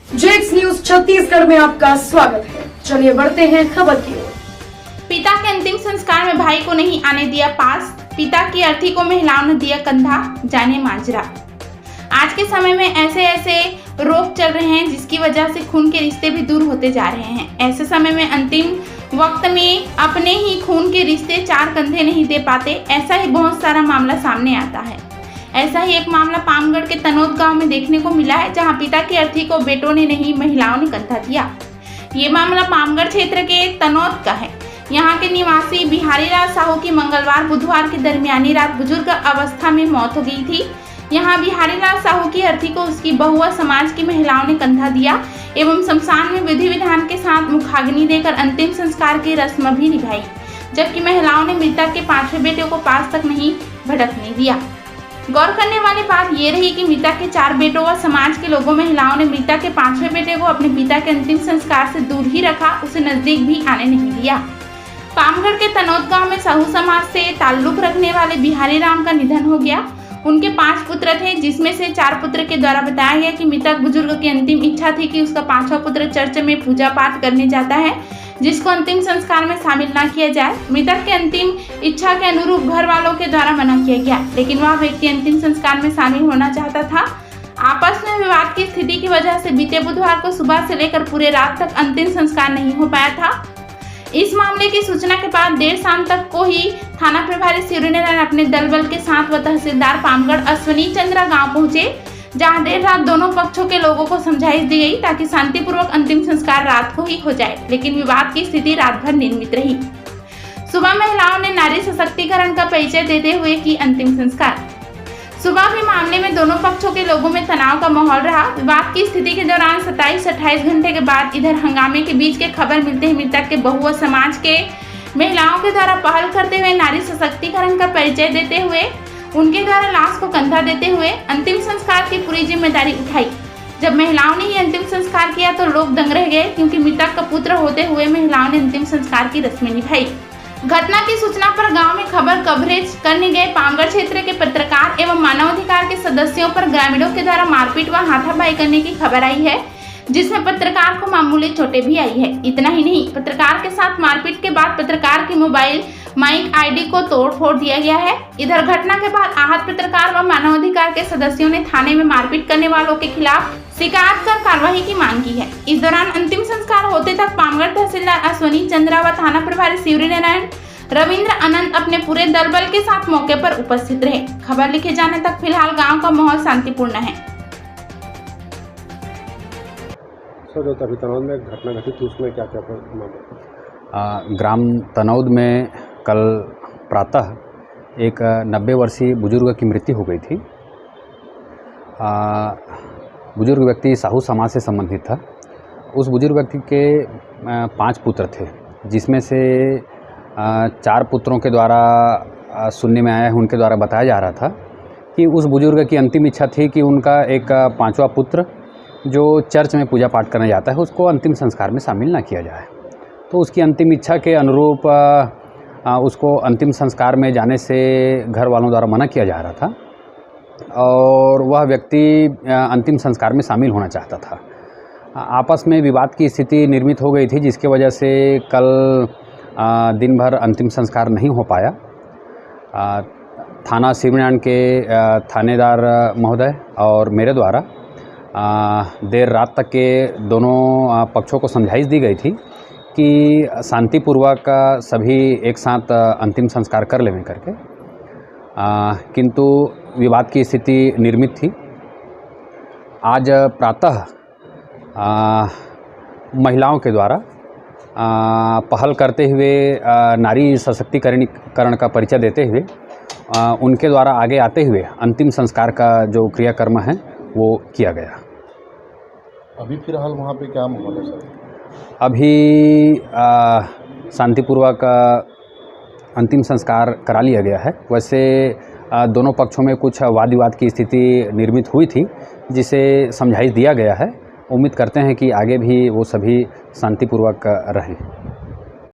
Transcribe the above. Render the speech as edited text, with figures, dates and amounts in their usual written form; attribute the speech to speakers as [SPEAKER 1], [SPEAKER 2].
[SPEAKER 1] JX news Chhattisgarh में आपका स्वागत है। चलिए बढ़ते हैं खबर की ओर।
[SPEAKER 2] पिता के अंतिम संस्कार में भाई को नहीं आने दिया पास, पिता की अर्थी को महिलाओं ने दिया कंधा, जाने माजरा। आज के समय में ऐसे रोग चल रहे हैं जिसकी वजह से खून के रिश्ते भी दूर होते जा रहे हैं। ऐसे समय में अंतिम वक्त में अपने ही खून के रिश्ते चार कंधे नहीं दे पाते, ऐसा ही बहुत सारा मामला सामने आता है। ऐसा ही एक मामला पामगढ़ के तनोद गांव में देखने को मिला है, जहां पिता की अर्थी को बेटों ने नहीं महिलाओं ने कंधा दिया। ये मामला पामगढ़ क्षेत्र के तनोद का है। यहाँ के निवासी बिहारीलाल साहू की मंगलवार बुधवार की दरमियानी रात बुजुर्ग अवस्था में मौत हो गई थी। यहाँ बिहारीलाल साहू की अर्थी को उसकी बहुआ समाज की महिलाओं ने कंधा दिया एवं शमशान में विधि विधान के साथ मुखाग्नि देकर अंतिम संस्कार की रस्म भी निभाई, जबकि महिलाओं ने मृतक के पांचवें बेटे को पास तक नहीं भटकने दिया। गौर करने वाली बात ये रही कि मृतक के चार बेटों व समाज के लोगों महिलाओं ने मृतक के पांचवें बेटे को अपने पिता के अंतिम संस्कार से दूर ही रखा, उसे नजदीक भी आने नहीं दिया। पामगढ़ के तनोद गांव में साहू समाज से ताल्लुक रखने वाले बिहारी राम का निधन हो गया। उनके 5 पुत्र थे, जिसमें से 4 पुत्र के द्वारा बताया गया कि मृतक बुजुर्ग की अंतिम इच्छा थी कि उसका 5वां पुत्र चर्च में पूजा पाठ करने जाता है, जिसको अंतिम संस्कार में शामिल न किया जाए। मृतक के अंतिम इच्छा के अनुरूप घर वालों के द्वारा मना किया गया, लेकिन वह व्यक्ति अंतिम संस्कार में शामिल होना चाहता था। आपस में विवाद की स्थिति की वजह से बीते बुधवार को सुबह से लेकर पूरे रात तक अंतिम संस्कार नहीं हो पाया था। इस मामले की सूचना के बाद देर शाम तक को ही थाना प्रभारी सूर्यनारायण अपने दल बल के साथ व तहसीलदार पामगढ़ अश्वनी चंद्रा गांव पहुंचे, जहां देर रात दोनों पक्षों के लोगों को समझाइश दी गई ताकि शांतिपूर्वक अंतिम संस्कार रात को ही हो जाए, लेकिन विवाद की स्थिति रात भर निर्मित रही। सुबह महिलाओं ने नारी सशक्तिकरण का परिचय देते हुए की अंतिम संस्कार। सुबह भी मामले में दोनों पक्षों के लोगों में तनाव का माहौल रहा। विवाद की स्थिति के दौरान 27-28 घंटे के बाद इधर हंगामे के बीच के खबर मिलते ही मृतक के बहुआ समाज के महिलाओं के द्वारा पहल करते हुए नारी सशक्तिकरण का परिचय देते हुए उनके द्वारा लाश को कंधा देते हुए अंतिम संस्कार की पूरी जिम्मेदारी उठाई। जब महिलाओं ने ही अंतिम संस्कार किया तो लोग दंग रह गए, क्योंकि मृतक का पुत्र होते हुए महिलाओं ने अंतिम संस्कार की रस्में निभाई। घटना की सूचना पर गांव में खबर कवरेज करने गए पामगढ़ क्षेत्र के पत्रकार एवं मानवाधिकार के सदस्यों पर ग्रामीणों के द्वारा मारपीट व हाथापाई करने की खबर आई है, जिसमें पत्रकार को मामूली चोटें भी आई है। इतना ही नहीं, पत्रकार के साथ मारपीट के बाद पत्रकार की मोबाइल माइक आईडी को तोड़ फोड़ दिया गया है। इधर घटना के बाद आहत पत्रकार व मानवाधिकार के सदस्यों ने थाने में मारपीट करने वालों के खिलाफ शिकायत कर कार्रवाई की मांग की है। इस दौरान अंतिम संस्कार होते तक पामगढ़ तहसीलदार अश्वनी चंद्रा व थाना प्रभारी सूर्यनारायण रविंद्र अनंत अपने पूरे दल बल के साथ मौके पर उपस्थित रहे। खबर लिखे जाने तक फिलहाल गांव का माहौल शांतिपूर्ण है।
[SPEAKER 3] जो अभी तनौद में घटना घटी थी उसमें क्या क्या मामला?
[SPEAKER 4] ग्राम तनौद में कल प्रातः एक 90 वर्षीय बुजुर्ग की मृत्यु हो गई थी। बुजुर्ग व्यक्ति साहू समाज से संबंधित था। उस बुजुर्ग व्यक्ति के 5 पुत्र थे, जिसमें से 4 पुत्रों के द्वारा सुनने में आया है, उनके द्वारा बताया जा रहा था कि उस बुजुर्ग की अंतिम इच्छा थी कि उनका एक 5वां पुत्र जो चर्च में पूजा पाठ करने जाता है उसको अंतिम संस्कार में शामिल ना किया जाए। तो उसकी अंतिम इच्छा के अनुरूप उसको अंतिम संस्कार में जाने से घर वालों द्वारा मना किया जा रहा था और वह व्यक्ति अंतिम संस्कार में शामिल होना चाहता था। आपस में विवाद की स्थिति निर्मित हो गई थी, जिसके वजह से कल दिन भर अंतिम संस्कार नहीं हो पाया। थाना शिवनारायण के थानेदार महोदय और मेरे द्वारा देर रात तक के दोनों पक्षों को समझाइश दी गई थी कि शांतिपूर्वक सभी एक साथ अंतिम संस्कार कर लेवें करके, किंतु विवाद की स्थिति निर्मित थी। आज प्रातः महिलाओं के द्वारा पहल करते हुए नारी सशक्तिकरण का परिचय देते हुए उनके द्वारा आगे आते हुए अंतिम संस्कार का जो क्रियाकर्म है वो किया गया।
[SPEAKER 3] अभी फिलहाल वहाँ पे क्या माहौल है सर?
[SPEAKER 4] अभी शांतिपूर्वक अंतिम संस्कार करा लिया गया है। वैसे दोनों पक्षों में कुछ वाद विवाद की स्थिति निर्मित हुई थी, जिसे समझाइश दिया गया है। उम्मीद करते हैं कि आगे भी वो सभी शांतिपूर्वक रहें।